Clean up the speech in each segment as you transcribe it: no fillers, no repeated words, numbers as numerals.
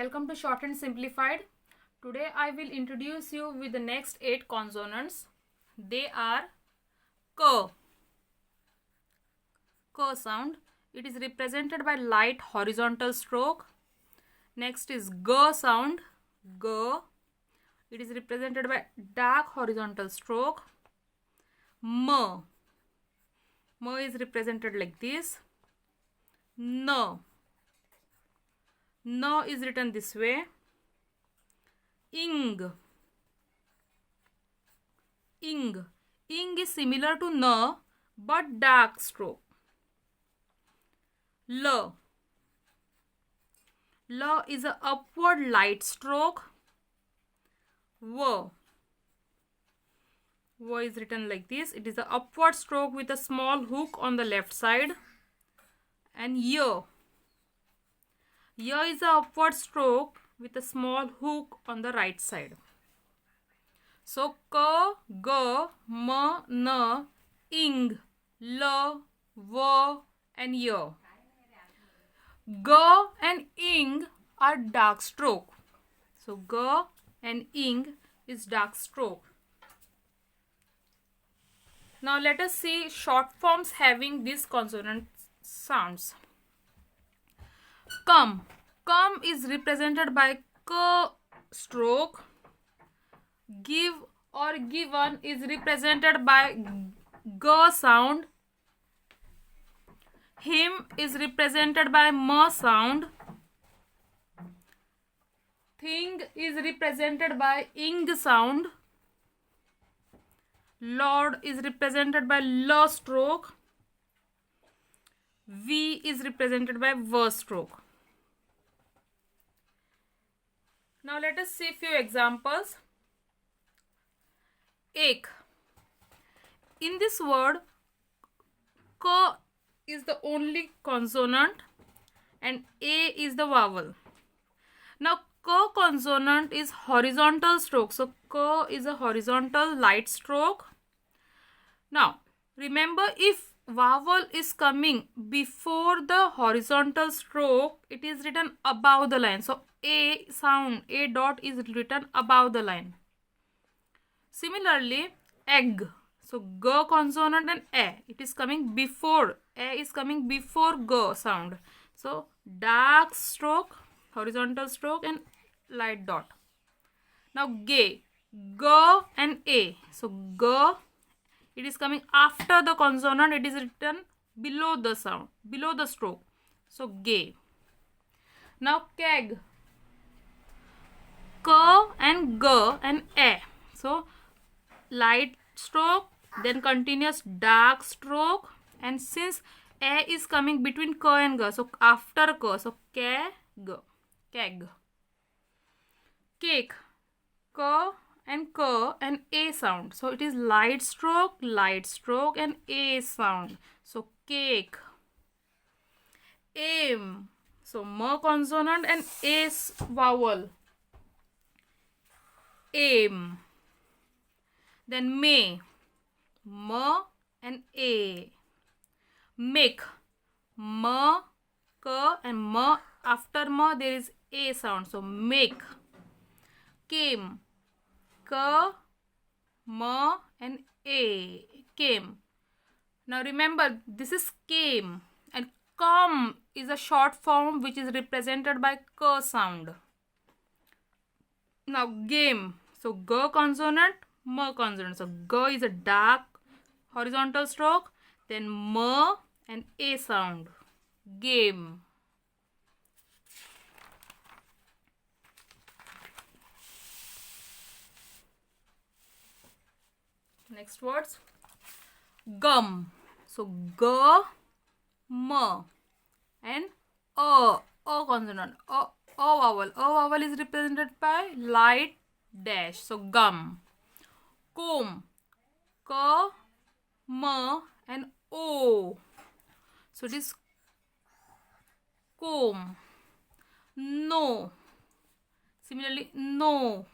Welcome to Shorthand Simplified. Today I will introduce you with the next 8 consonants. They are K. K sound. It is represented by light horizontal stroke. Next is G sound. G. It is represented by dark horizontal stroke. M. M is represented like this. N. N is written this way. Ing. Ing. Ing is similar to N but dark stroke. L. L is a upward light stroke. W. W is written like this. It is an upward stroke with a small hook on the left side. And Y. Y is an upward stroke with a small hook on the right side. So K, G, M, N, Ing, L, W and Y. G and Ing are dark stroke. So G and Ing is dark stroke. Now let us see short forms having these consonant sounds. Come. Come is represented by K stroke. Give or given is represented by G sound. Him is represented by M sound. Thing is represented by Ing sound. Lord is represented by L stroke. V is represented by V stroke. Now let us see few examples. Ek. In this word, K is the only consonant and A is the vowel. Now K consonant is horizontal stroke. So K is a horizontal light stroke. Now remember, if vowel is coming before the horizontal stroke, it is written above the line. So A sound, A dot is written above the line. Similarly, egg. So G consonant and A, it is coming before, A is coming before G sound. So dark stroke, horizontal stroke and light dot. Now G, G and A. So G, it is coming after the consonant, it is written below the sound, below the stroke. So G. Now Keg, K and G and A. So light stroke, then continuous dark stroke, and since A is coming between K and G, so after K, so Keg, Keg. Cake, K and A sound. So it is light stroke and A sound. So cake. Aim. So M consonant and A vowel. Aim. Then May. M and A. Make. M, K and M. After M there is A sound. So make. Came. K, M and A. Came. Now remember, this is came and come is a short form which is represented by K sound. Now game. So G consonant, M consonant. So G is a dark horizontal stroke, then M and A sound. Game. Next words. Gum. So G, M and A consonant. A vowel. A vowel is represented by light dash. So gum. Comb. K, M and O. So it is comb. No. Similarly, no.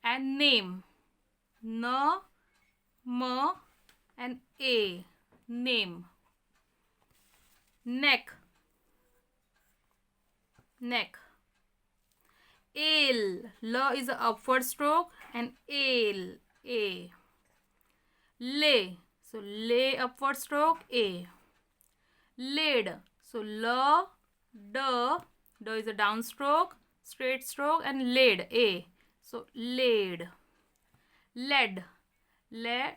And name. N, M and A. Name. Neck. Neck. Ale. L is a upward stroke and ale. A. Lay. So lay upward stroke. A. Laid. So L, D. D is a downstroke, straight stroke, and laid. A. So laid. Lead. Lead.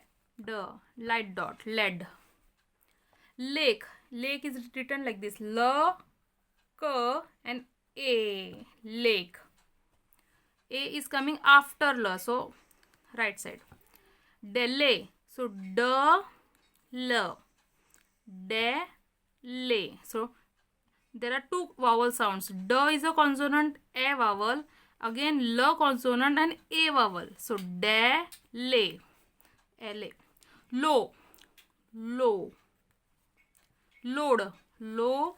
Light dot. Lead. Lake. Lake is written like this. L, K, and A. Lake. A is coming after L. So right side. Delay. So D, L. Delay. So there are two vowel sounds. D is a consonant, A vowel. Again L consonant and A vowel. So delay. L-A. Low. Low. Load. Load.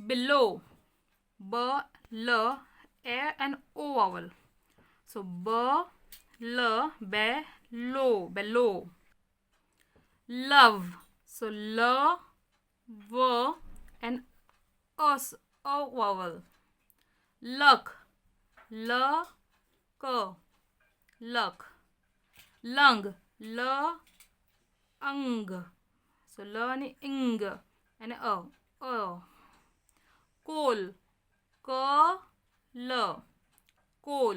Below. B, L, A and O vowel. So B, L, below. Below. Love. So L, V and us, O vowel. Luck. L, K. Luck. Lung. L, ung. So L and ing and A. Coal. K, L. Coal.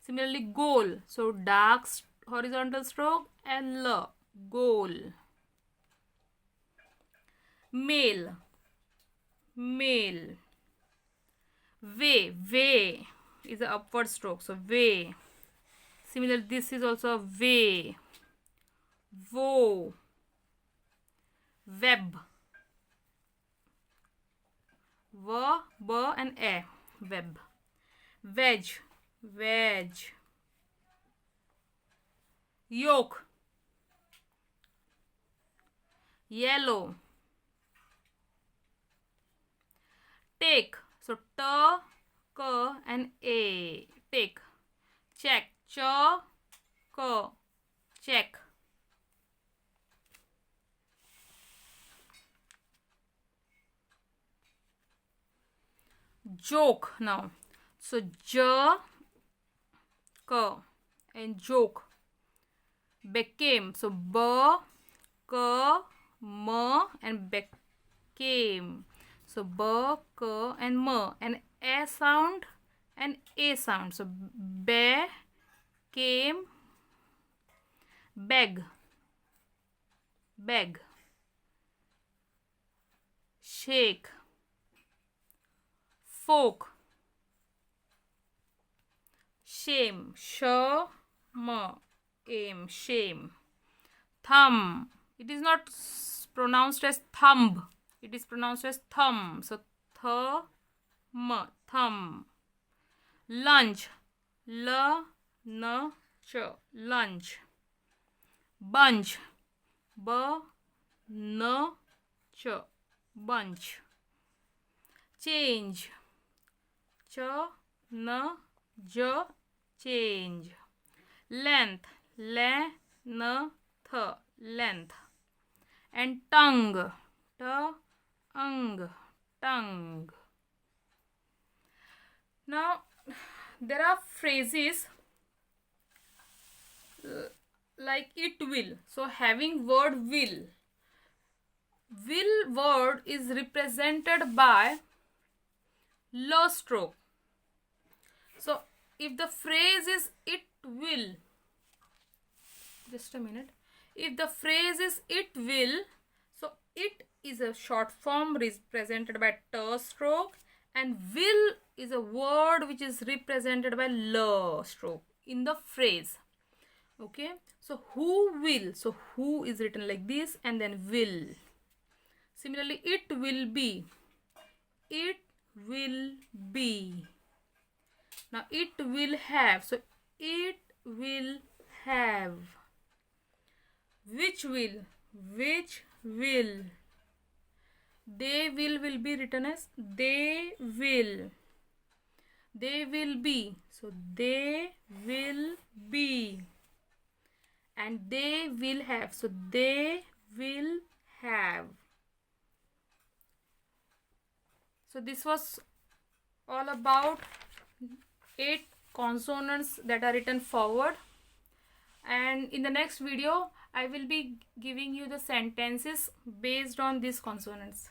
Similarly, goal. So dark horizontal stroke and L. Goal. Male. Male. Way. Way is an upward stroke. So way. Similarly, this is also a way. Woe. Web. W, B and A. Web. Wedge. Wedge. Yoke. Yellow. Take. So T, K and A. Take. Check. Ch, K. Check. Joke now. So J, K and joke. Became. So B, K, M and became. So B, K and M and A sound and A sound. So be, came, beg. Beg. Shake. Folk. Shame. Sh, M, aim. Shame. Thumb. It is not pronounced as thumb. It is pronounced as thumb. So th, thumb. Lunch. L, N, ch. Lunch. Bunch. B, N, ch. Bunch. Change. Ch, N, J. Change. Length. L, N, th. Length. And tongue. T, ung. Tongue. Now there are phrases like it will. So having word will. Will word is represented by L stroke. So if the phrase is it will, just a minute. If the phrase is it will, so it is a short form represented by T stroke and will is a word which is represented by L stroke in the phrase. Okay, so who will, so who is written like this and then will. Similarly, it will be. It will be. Now it will have. So it will have. Which will. Which will. They will be written as they will. They will be. So they will be. And they will have. So they will have. So this was all about 8 consonants that are written forward, and in the next video I will be giving you the sentences based on these consonants.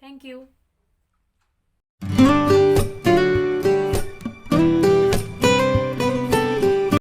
Thank you.